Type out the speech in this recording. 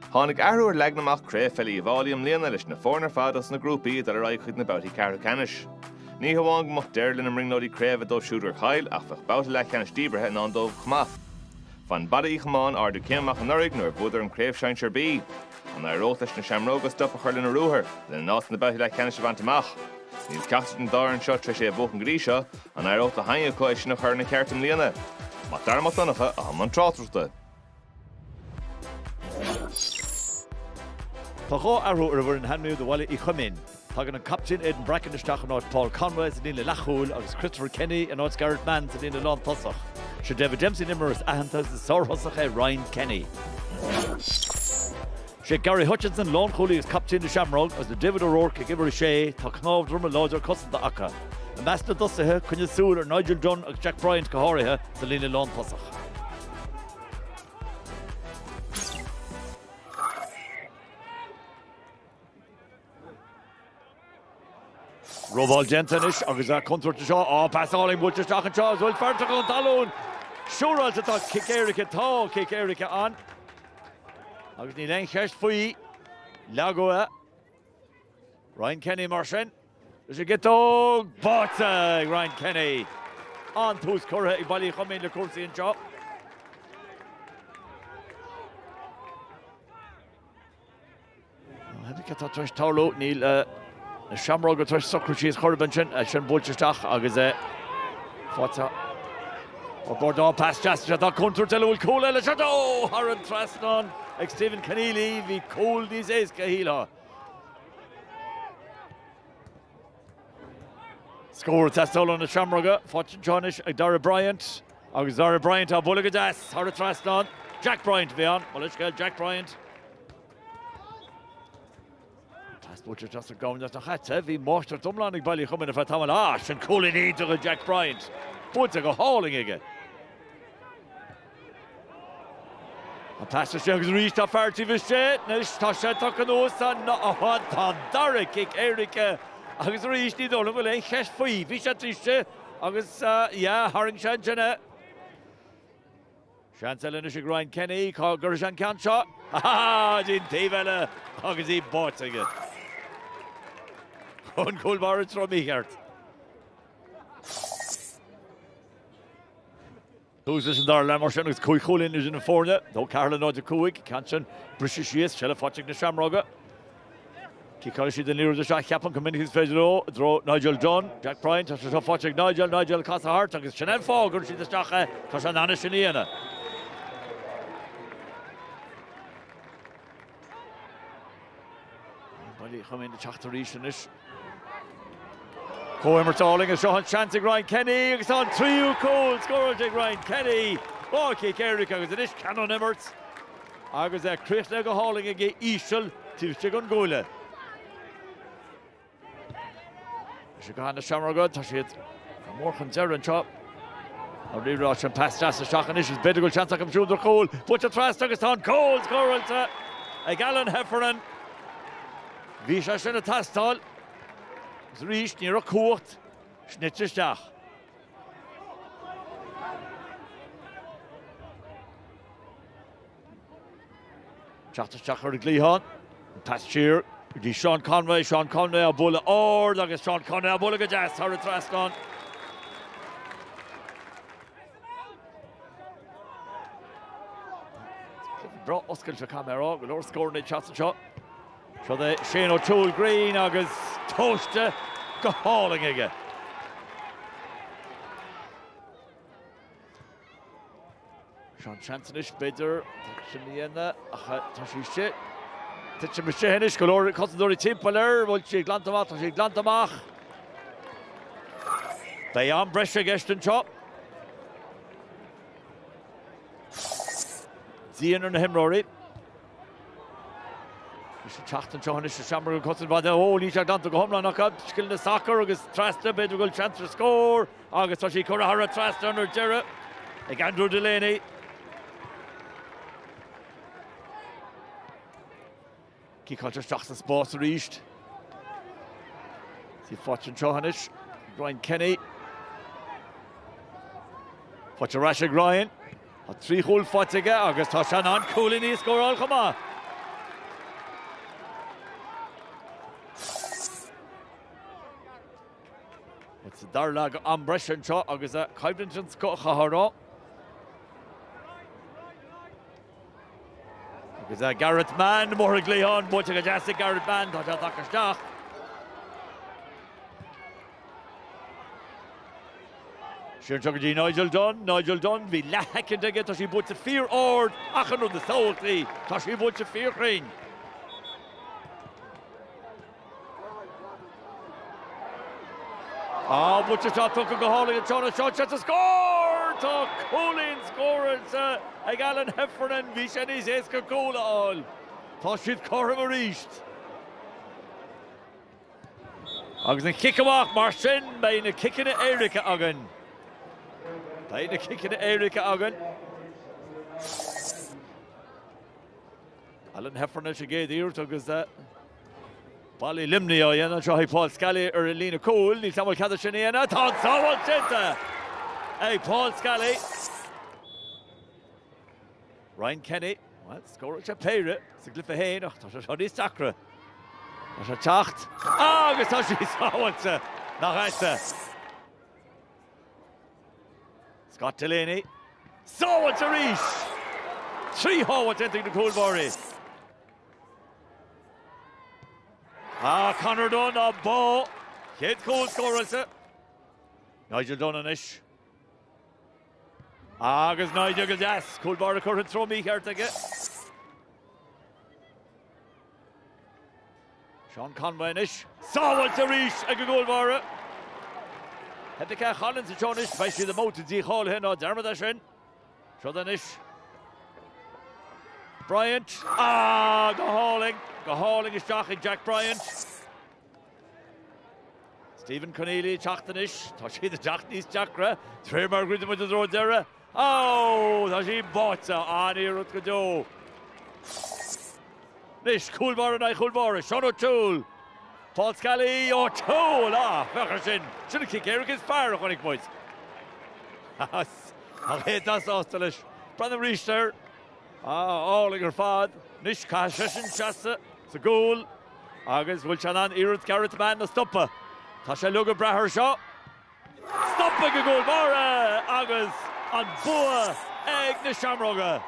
Tháinig ahrú ar leagnamach Craobh Peile Uibh Fháilí mbliana leis na foirne fadas na grúpaí dar a raibh chuid na bouty Ceannais. Ní hamháin go deirlinn am ringnódí Craobh a dó siúdar chail ach bheith bouty le Ceannais díbrethe ná an dómh Chomáin. Fan Baile Uí Chomáin ardú céamach an uirigh nuair búdar an Craobh sein sirbí. An aerót leis na Shamróga stop a chuir lena rúthar le nás na bouty le Ceannais a bhaintach. Níl ceachtain an dáir an seo tre sé a bhuach an Gríise an aerót a haine cois na chuir na ceartam líana. Má darmach donnacha a man trátarta. Tá gá arú ar bhar an hanmú do Baile Uí Chomáin. Tá an captain Aidan Bracken isteach an áit Paul Conway sa dín le lechúil agus Christopher Kenny an áit Garrett Mann sa dín le lán tosach. Se David Dempsey nimmer is ahananta sa sárthosach é Ryan Kenny. Se Gary Hutchinson lán chulaí is captain de Shamrog as the David O'Rourke ag ibar sé tá Craobh drum a láidir cosanta acha. An measta dosathe cunne súil ar Nigel Dunn agus Jack Bryant go háirithe sa lín le lán tosach. Robal Gentanish, agus a contour to Shaw, passáling búlte steach an seo, zúil fertach an talún. Siúráil tá kick éirice an. Agus ní lein cheist faoi, leagóa. Ryan Kenny mar sin. Is a gitóg, báta Ryan Kenny. An tús curtha ag Baile Uí Chomáin le cuasaí an seo. Hefik tá tuis tarló níl na Shamróga tuis socratíos chorban sin búlte steach agus fáta. Or Bordán pass just at contour telúil cóla le seadó har an trasnán ag Stephen Keneally hí cóil níos éasca híla. Scór teastáil an na Shamróga, fáte Johnnish ag Dara Bryant agus Dara Bryant a bulaga das har a trasnán. Jack Bryant bhí an, Mullishkel Jack Bryant. Búte just a gáin na chatte, hí máistar dumlán ag Baile Uí Chomáin a bheith tamil sin cóla níidir a Jack Bryant. Búte go háling ige. A pastor sé agus ríist a fertí bhí sé, nes tá sé tucha nóos tá dara kick éirice agus ríist ní dóla bhfuil é cheist faoi, bhí sé tríiste agus haring sé sinne. Seansa lena sé Ryan Kenny, gur an cean seo. Dín taobhile agus í bát aige. Chun cúlbar an tromícheart. Tús an dar lemar sin agus cúig chulín is in an foirne, dó Carla náid a cúig, cansin brise síos, se le fáteach na Shamróga. Cíáil si den líú de se cheapan communitys féidir dro Nigel Dunn, Jack Bryant, tá se fáteach Nigel casa hart agus sin an fágur si de stacha tá se anna sin íana. Baile Uí Chomáin de teachtarí sin is. Coimmertáling is Sean Chantig Ryan Kenny agus an tríú cóil scóraigh Ryan Kenny. Kick éirice agus an is canon immert. Agus Cluiche go háling ag ísisiil tíiste gon gúile. Se go hána Shamróga tá siad mórchan deir an seo. A rirá sin pastas a seachan is beidir go chance am siúdar cóil. Bút a trast agus tá cóil scórailta ag Alan Heffernan. Bhí sé sin a teastáil. Ríist níor a cuat, snitteteach. Teachtasteach ar a glíán, pastír, dí Sean Conway a bula ord agus Sean Conway a bula go deas ar a trasnán. Bra oscail se camera, go leor scórna teasta seo. So the Shane O'Toole Green agus toasta go háling ige. Sean Chancenish beidir sin líana tá sí sé. Tá sé sé henis go leor cosúirí timpplair bhil sí glantamach tá sí glantamach. Bé an breise gestan seo. Dían ar na himróirí. Is teachtan seo is Shamróga cosan bhd ní se gananta go thomlá nach skill na soccer agus trasta beidir goil chance to score agus tá sí chur a trasta anar deire ag Andrew Delaney. Cíáilte teachta spás a ríist. Sí fáte an seohanis, Ryan Kenny. Fáte Rashig Ryan. A trí chúl fáteige agus tá sean an cúlaí scóráil Chomáin. Darla an bresin seo agus a caibrin sin cháthrá. Agus a Garrett Mann mór a gléán, bute go deasa Garrett Mann tá deach isteach. Sian tugadh dí Nigel Dunn, bhí lethecin aige tá sí bute fíor ord achanú na sóiltaí, tá sí bute fíor chrainn. Bute tá tucha go hálaigh an teanna seo a scór! Tá Coolín scóir ag Alan Heffernan, bhí sé níos éasca cóla áil. Tá siad chorm a ríist. Agus an kick amach mar sin, beidh na kickin na éirice agan. Beidh na kickin na éirice agan. Alan Heffernan sé géad íirt agus Bally limni á dhéanana seo Paul Scally ar a lína cúil, ní samhail cad sin dhéanana, tá sábhail sinnta! Paul Scally. Ryan Kenny, scóir sé péire, sa glyfa héin, tá sé seo níos sacra. Tá sé teacht, agus tá sí sábhailte nach eiste. Scott Delaney, sábhailte rís! Trí hábhailte inting na cúlbáirí. Conor Dunn a bó. Chéad cúil scóirte. Nigel Dunn anis. Agus Nigel go deas. Cúlbar a chuir an tromí cheart aige. Sean Conway anis. Sábhailte rís ag go cúlbáire. Hebicá Collins a seanis. Bheith siad a móta dí cháil hin á dermad a sin. Sean anis. Bryant. Go háling. Go háling is teach ag Jack Bryant. Stephen Connelly teachtanis. Tá siad a teach níos teachra. Tréir mar gúide muid a dro deire. Tá sí báta aníireacht go dó. Nis cúlbar a cúlbar. Sean O'Toole. Paul Scally O'Toole. Fechar sin. Sinna kick éirice is fear a chunig muid. A héad das ástalis. Brandon Richter. Álaigh ar fad. Nis cá sin seasta. Sa gúil, agus bhfuil se an irid Garrett Mann na stoppa. Tá sé luga brethir seo. Stoppa go gúil bara agus an bua ag na Seamróga.